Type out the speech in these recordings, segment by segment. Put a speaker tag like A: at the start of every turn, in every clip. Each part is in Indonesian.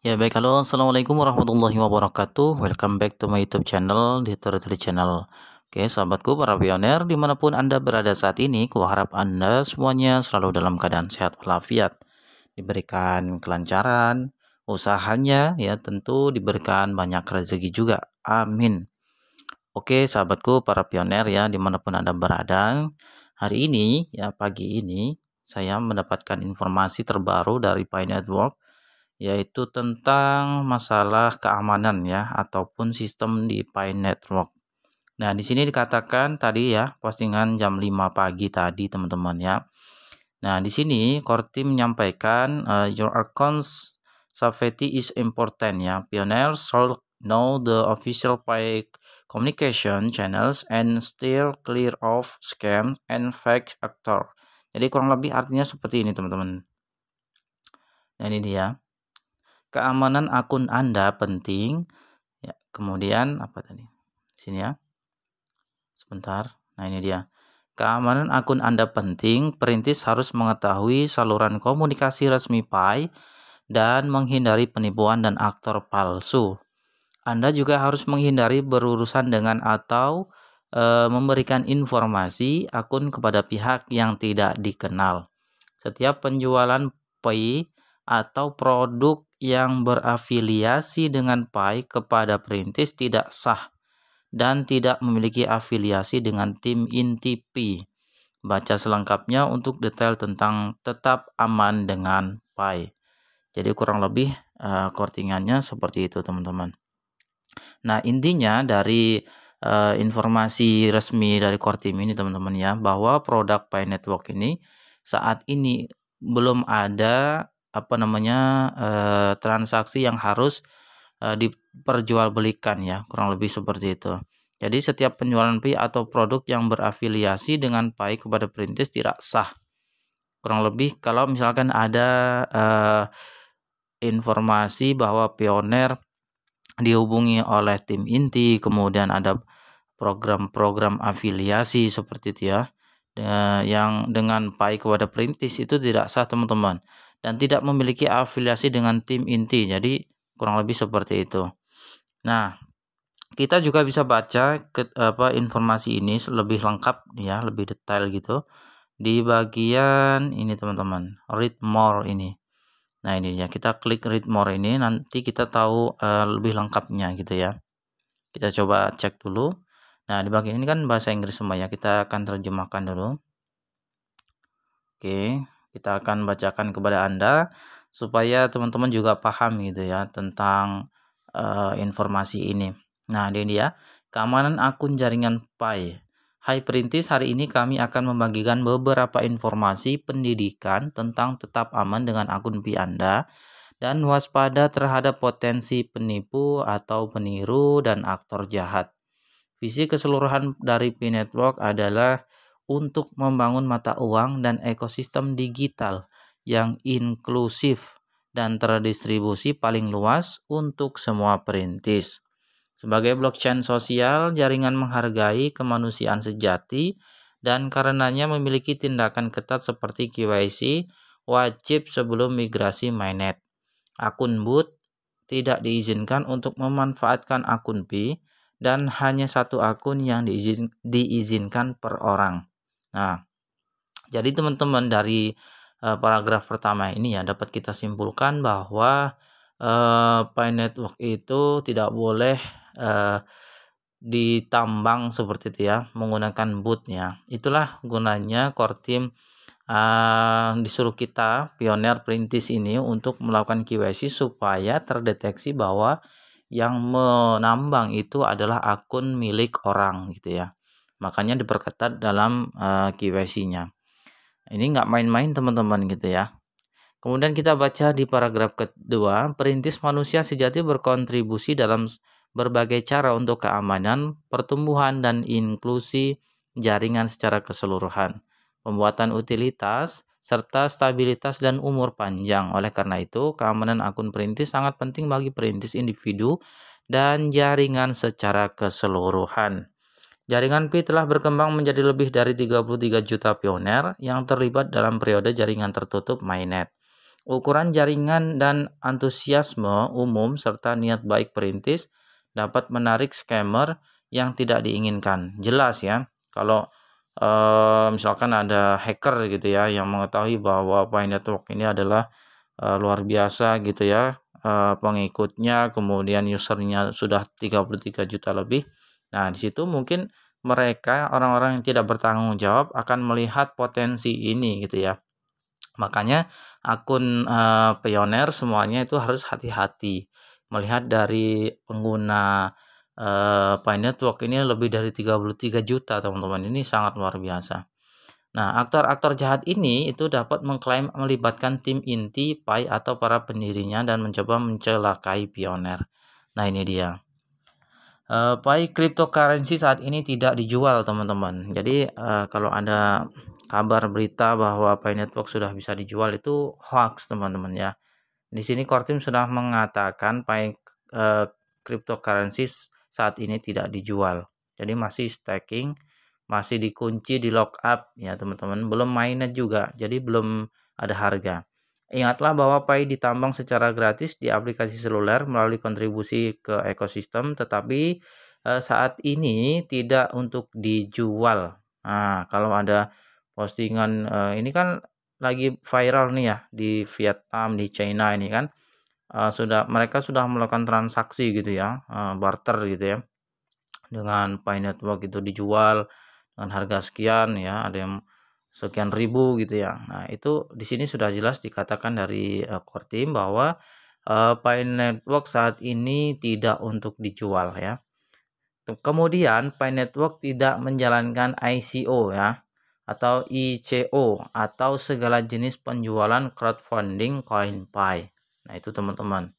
A: Ya baik, halo, assalamualaikum warahmatullahi wabarakatuh. Welcome back to my YouTube channel, di Tutorial Channel. Oke, sahabatku para pioner, dimanapun Anda berada saat ini, kuharap Anda semuanya selalu dalam keadaan sehat walafiat, diberikan kelancaran, usahanya ya tentu diberikan banyak rezeki juga. Amin. Oke, sahabatku para pioner ya, dimanapun Anda berada, hari ini ya pagi ini saya mendapatkan informasi terbaru dari Pi Network, yaitu tentang masalah keamanan ya ataupun sistem di Pi Network. Nah, di sini dikatakan tadi ya, postingan jam 5 pagi tadi teman-teman ya. Nah, di sini core team menyampaikan your accounts safety is important ya. Pioneers should know the official Pi communication channels and steer clear of scam and fake actor. Jadi kurang lebih artinya seperti ini teman-teman. Nah, ini dia. Keamanan akun Anda penting. Ya, kemudian apa tadi? Sini ya. Sebentar. Nah, ini dia. Keamanan akun Anda penting. Perintis harus mengetahui saluran komunikasi resmi Pi dan menghindari penipuan dan aktor palsu. Anda juga harus menghindari berurusan dengan atau memberikan informasi akun kepada pihak yang tidak dikenal. Setiap penjualan Pi atau produk yang berafiliasi dengan Pi kepada perintis tidak sah dan tidak memiliki afiliasi dengan tim inti Pi. Baca selengkapnya untuk detail tentang tetap aman dengan Pi. Jadi kurang lebih kortingannya seperti itu teman-teman. Nah, intinya dari informasi resmi dari core team ini teman-teman ya, bahwa produk Pi Network ini saat ini belum ada transaksi yang harus diperjualbelikan ya, kurang lebih seperti itu. Jadi setiap penjualan Pi atau produk yang berafiliasi dengan Pi kepada perintis tidak sah. Kurang lebih kalau misalkan ada informasi bahwa pioner dihubungi oleh tim inti, kemudian ada program-program afiliasi seperti itu ya, yang dengan Pi kepada perintis itu tidak sah teman-teman, dan tidak memiliki afiliasi dengan tim inti. Jadi kurang lebih seperti itu. Nah, kita juga bisa baca informasi ini lebih lengkap ya, lebih detail gitu di bagian ini teman-teman, read more ini. Nah, ini ya, kita klik read more ini, nanti kita tahu lebih lengkapnya gitu ya. Kita coba cek dulu. Nah, di bagian ini kan bahasa Inggris semua ya, kita akan terjemahkan dulu. Oke, kita akan bacakan kepada Anda supaya teman-teman juga paham gitu ya tentang informasi ini. Nah, ini dia, keamanan akun jaringan Pi. Hai perintis, hari ini kami akan membagikan beberapa informasi pendidikan tentang tetap aman dengan akun Pi Anda dan waspada terhadap potensi penipu atau peniru dan aktor jahat. Visi keseluruhan dari Pi Network adalah untuk membangun mata uang dan ekosistem digital yang inklusif dan terdistribusi paling luas untuk semua perintis. Sebagai blockchain sosial, jaringan menghargai kemanusiaan sejati dan karenanya memiliki tindakan ketat seperti KYC wajib sebelum migrasi mainnet. Akun boot tidak diizinkan untuk memanfaatkan akun Pi dan hanya satu akun yang diizinkan per orang. Nah, jadi teman-teman dari paragraf pertama ini ya dapat kita simpulkan bahwa Pi Network itu tidak boleh ditambang seperti itu ya, menggunakan bootnya. Itulah gunanya core team disuruh kita pioner perintis ini untuk melakukan KYC supaya terdeteksi bahwa yang menambang itu adalah akun milik orang gitu ya. Makanya diperketat dalam KYC-nya. Ini nggak main-main teman-teman gitu ya. Kemudian kita baca di paragraf kedua, perintis manusia sejati berkontribusi dalam berbagai cara untuk keamanan, pertumbuhan, dan inklusi jaringan secara keseluruhan, pembuatan utilitas, serta stabilitas dan umur panjang. Oleh karena itu, keamanan akun perintis sangat penting bagi perintis individu dan jaringan secara keseluruhan. Jaringan Pi telah berkembang menjadi lebih dari 33 juta pioner yang terlibat dalam periode jaringan tertutup mainnet. Ukuran jaringan dan antusiasme umum serta niat baik perintis dapat menarik scammer yang tidak diinginkan. Jelas ya, kalau misalkan ada hacker gitu ya yang mengetahui bahwa Pi Network ini adalah luar biasa gitu ya, pengikutnya, kemudian usernya sudah 33 juta lebih. Nah, di situ mungkin mereka orang-orang yang tidak bertanggung jawab akan melihat potensi ini gitu ya. Makanya akun Pioneer semuanya itu harus hati-hati melihat dari pengguna Pi Network ini lebih dari 33 juta teman-teman, ini sangat luar biasa. Nah, aktor-aktor jahat ini itu dapat mengklaim melibatkan tim inti Pi atau para pendirinya dan mencoba mencelakai Pioneer. Nah, ini dia. Pi cryptocurrency saat ini tidak dijual teman-teman. Jadi kalau ada kabar berita bahwa Pi Network sudah bisa dijual itu hoax teman-teman ya. Di sini Kortim sudah mengatakan Pi cryptocurrency saat ini tidak dijual. Jadi masih staking, masih dikunci di lockup ya teman-teman. Belum mainnet juga, jadi belum ada harga. Ingatlah bahwa Pi ditambang secara gratis di aplikasi seluler melalui kontribusi ke ekosistem, tetapi saat ini tidak untuk dijual. Nah, kalau ada postingan ini kan lagi viral nih ya di Vietnam, di China ini kan mereka sudah melakukan transaksi gitu ya, barter gitu ya, dengan Pi Network itu dijual dengan harga sekian ya, ada yang sekian ribu gitu ya. Nah, itu di sini sudah jelas dikatakan dari Kortim bahwa Pi Network saat ini tidak untuk dijual ya. Kemudian Pi Network tidak menjalankan ICO ya atau ICO atau segala jenis penjualan crowdfunding koin Pi. Nah, itu teman-teman.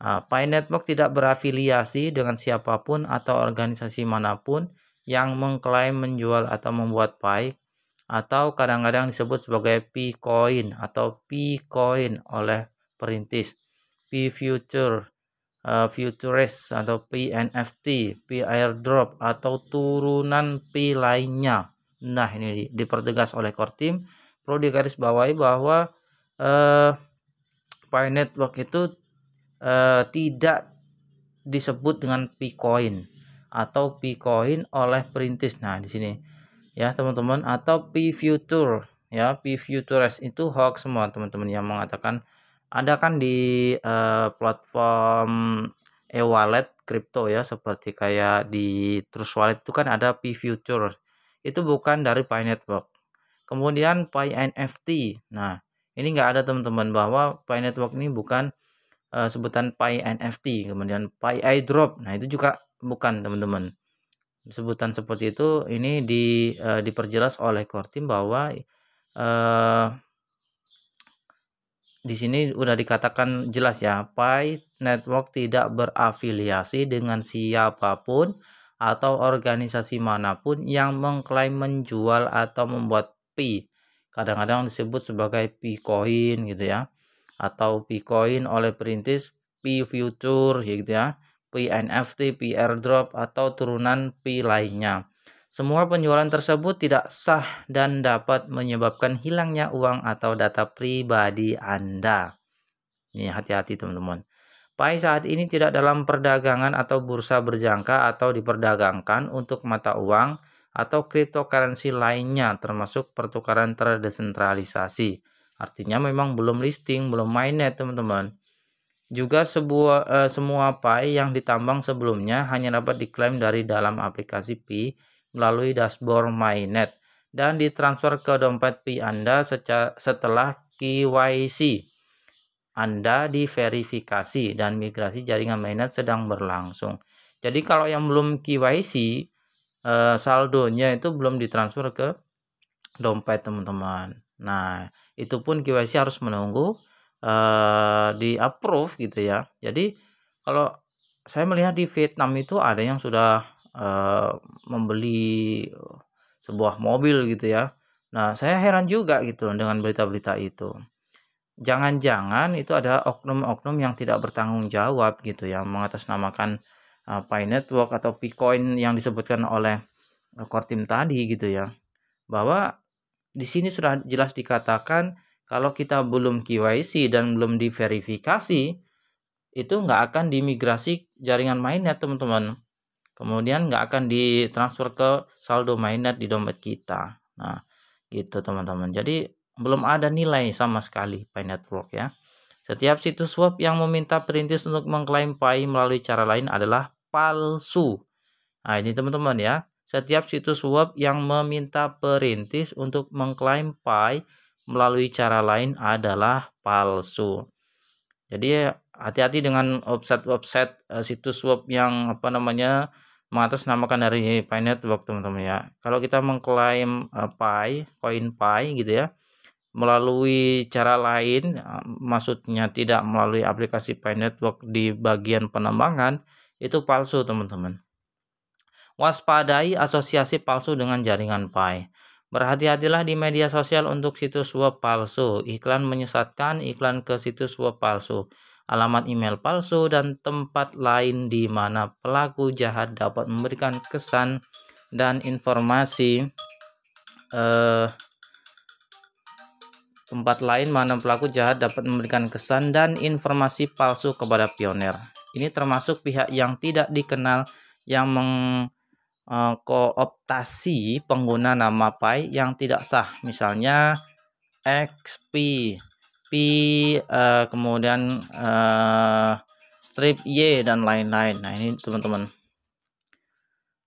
A: Pi Network tidak berafiliasi dengan siapapun atau organisasi manapun yang mengklaim menjual atau membuat Pi atau kadang-kadang disebut sebagai P-Coin atau P-Coin oleh perintis, P-Future, Futurist atau P-NFT, P-Airdrop atau turunan P lainnya. Nah, ini dipertegas oleh Kortim. Perlu digarisbawahi bahwa Pi Network itu tidak disebut dengan P-Coin atau P-Coin oleh perintis. Nah, di sini ya teman-teman, atau P-Future ya, P-Futures itu hoax semua teman-teman yang mengatakan ada kan di platform e-wallet kripto ya, seperti kayak di Trust Wallet itu kan ada P-Future. Itu bukan dari Pi Network. Kemudian Pi NFT. Nah, ini enggak ada teman-teman, bahwa Pi Network ini bukan sebutan Pi NFT, kemudian Pi airdrop. Nah, itu juga bukan teman-teman. Sebutan seperti itu ini diperjelas oleh Kortim bahwa di sini udah dikatakan jelas ya, Pi Network tidak berafiliasi dengan siapapun atau organisasi manapun yang mengklaim menjual atau membuat Pi. Kadang-kadang disebut sebagai P-Coin gitu ya, atau P-Coin oleh perintis, P-Future gitu ya, P-NFT, P-Airdrop atau turunan Pi lainnya. Semua penjualan tersebut tidak sah dan dapat menyebabkan hilangnya uang atau data pribadi Anda. Ini hati-hati teman-teman. Pi saat ini tidak dalam perdagangan atau bursa berjangka atau diperdagangkan untuk mata uang atau cryptocurrency lainnya, termasuk pertukaran terdesentralisasi. Artinya memang belum listing, belum mainnet teman-teman. Juga semua Pi yang ditambang sebelumnya hanya dapat diklaim dari dalam aplikasi Pi melalui dashboard mainnet dan ditransfer ke dompet Pi Anda setelah KYC Anda diverifikasi dan migrasi jaringan mainnet sedang berlangsung. Jadi kalau yang belum KYC, saldonya itu belum ditransfer ke dompet teman-teman. Nah, itu pun KYC harus menunggu di approve gitu ya. Jadi kalau saya melihat di Vietnam itu ada yang sudah membeli sebuah mobil gitu ya. Nah, saya heran juga gitu dengan berita-berita itu. Jangan-jangan itu ada oknum-oknum yang tidak bertanggung jawab gitu ya, mengatasnamakan Pi Network atau P-Coin yang disebutkan oleh Kortim tadi gitu ya. Bahwa di sini sudah jelas dikatakan Kalau kita belum KYC dan belum diverifikasi, itu nggak akan dimigrasi jaringan mainnet teman-teman. Kemudian nggak akan ditransfer ke saldo mainnet di dompet kita. Nah, gitu teman-teman. Jadi belum ada nilai sama sekali Pi Network ya. Setiap situs web yang meminta perintis untuk mengklaim Pi melalui cara lain adalah palsu. Nah, ini teman-teman ya. Setiap situs web yang meminta perintis untuk mengklaim Pi melalui cara lain adalah palsu. Jadi hati-hati dengan website situs web yang mengatasnamakan dari Pi Network teman-teman ya. Kalau kita mengklaim Pi, koin Pi gitu ya, melalui cara lain, maksudnya tidak melalui aplikasi Pi Network di bagian penambangan, itu palsu teman-teman. Waspadai asosiasi palsu dengan jaringan Pi. Berhati-hatilah di media sosial untuk situs web palsu, iklan menyesatkan, iklan ke situs web palsu, alamat email palsu, dan tempat lain di mana pelaku jahat dapat memberikan kesan dan informasi palsu kepada pioner. Ini termasuk pihak yang tidak dikenal yang kooptasi pengguna nama Pi yang tidak sah, misalnya XP, kemudian strip Y dan lain-lain. Nah, ini teman-teman.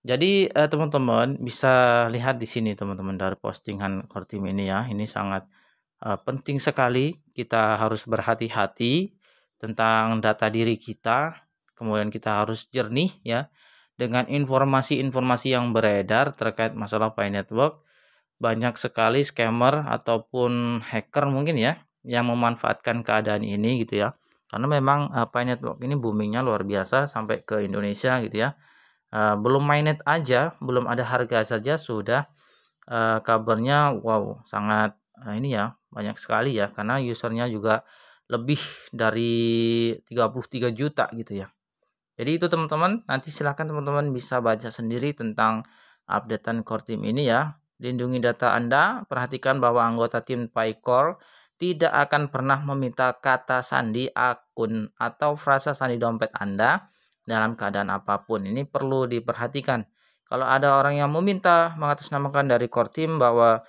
A: Jadi teman-teman bisa lihat di sini teman-teman dari postingan core team ini ya. Ini sangat penting sekali, kita harus berhati-hati tentang data diri kita. Kemudian kita harus jernih ya dengan informasi-informasi yang beredar terkait masalah Pi Network. Banyak sekali scammer ataupun hacker mungkin ya yang memanfaatkan keadaan ini gitu ya. Karena memang Pi Network ini boomingnya luar biasa sampai ke Indonesia gitu ya. Belum mainnet aja, belum ada harga saja sudah kabarnya wow sangat ini ya, banyak sekali ya, karena usernya juga lebih dari 33 juta gitu ya. Jadi itu teman-teman, nanti silahkan teman-teman bisa baca sendiri tentang updatean core team ini ya. Lindungi data Anda, perhatikan bahwa anggota tim Pi Core tidak akan pernah meminta kata sandi akun atau frasa sandi dompet Anda dalam keadaan apapun. Ini perlu diperhatikan. Kalau ada orang yang meminta mengatasnamakan dari core team bahwa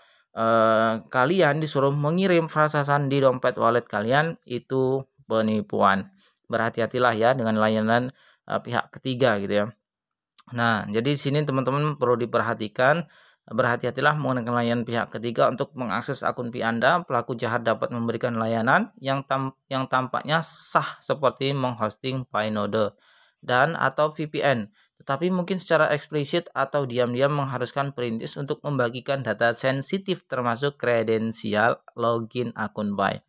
A: kalian disuruh mengirim frasa sandi dompet wallet kalian, itu penipuan. Berhati-hatilah ya dengan layanan pihak ketiga gitu ya. Nah, jadi di sini teman-teman perlu diperhatikan, berhati-hatilah menggunakan layanan pihak ketiga untuk mengakses akun Pi Anda. Pelaku jahat dapat memberikan layanan yang tampaknya sah seperti menghosting Pi Node dan atau VPN, tetapi mungkin secara eksplisit atau diam-diam mengharuskan perintis untuk membagikan data sensitif termasuk kredensial login akun Pi.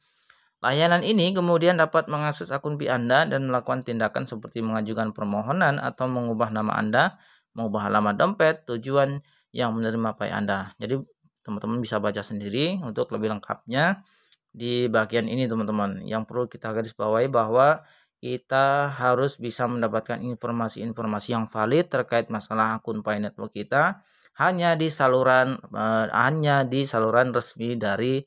A: Layanan ini kemudian dapat mengakses akun Pi Anda dan melakukan tindakan seperti mengajukan permohonan atau mengubah nama Anda, mengubah alamat dompet, tujuan yang menerima Pi Anda. Jadi teman-teman bisa baca sendiri untuk lebih lengkapnya di bagian ini teman-teman. Yang perlu kita garis bawahi bahwa kita harus bisa mendapatkan informasi-informasi yang valid terkait masalah akun Pi Network kita hanya di saluran resmi dari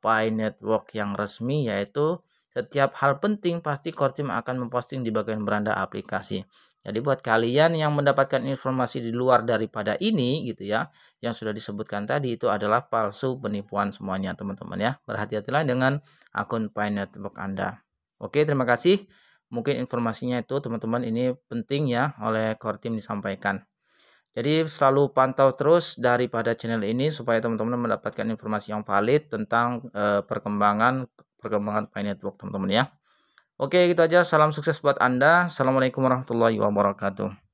A: Pi Network yang resmi, yaitu setiap hal penting pasti core team akan memposting di bagian beranda aplikasi. Jadi buat kalian yang mendapatkan informasi di luar daripada ini gitu ya, yang sudah disebutkan tadi, itu adalah palsu, penipuan semuanya teman-teman ya. Berhati-hatilah dengan akun Pi Network Anda. Oke, terima kasih. Mungkin informasinya itu teman-teman ini penting ya oleh core team disampaikan. Jadi selalu pantau terus daripada channel ini supaya teman-teman mendapatkan informasi yang valid tentang perkembangan Pi Network teman-teman ya. Oke, gitu aja. Salam sukses buat Anda. Assalamualaikum warahmatullahi wabarakatuh.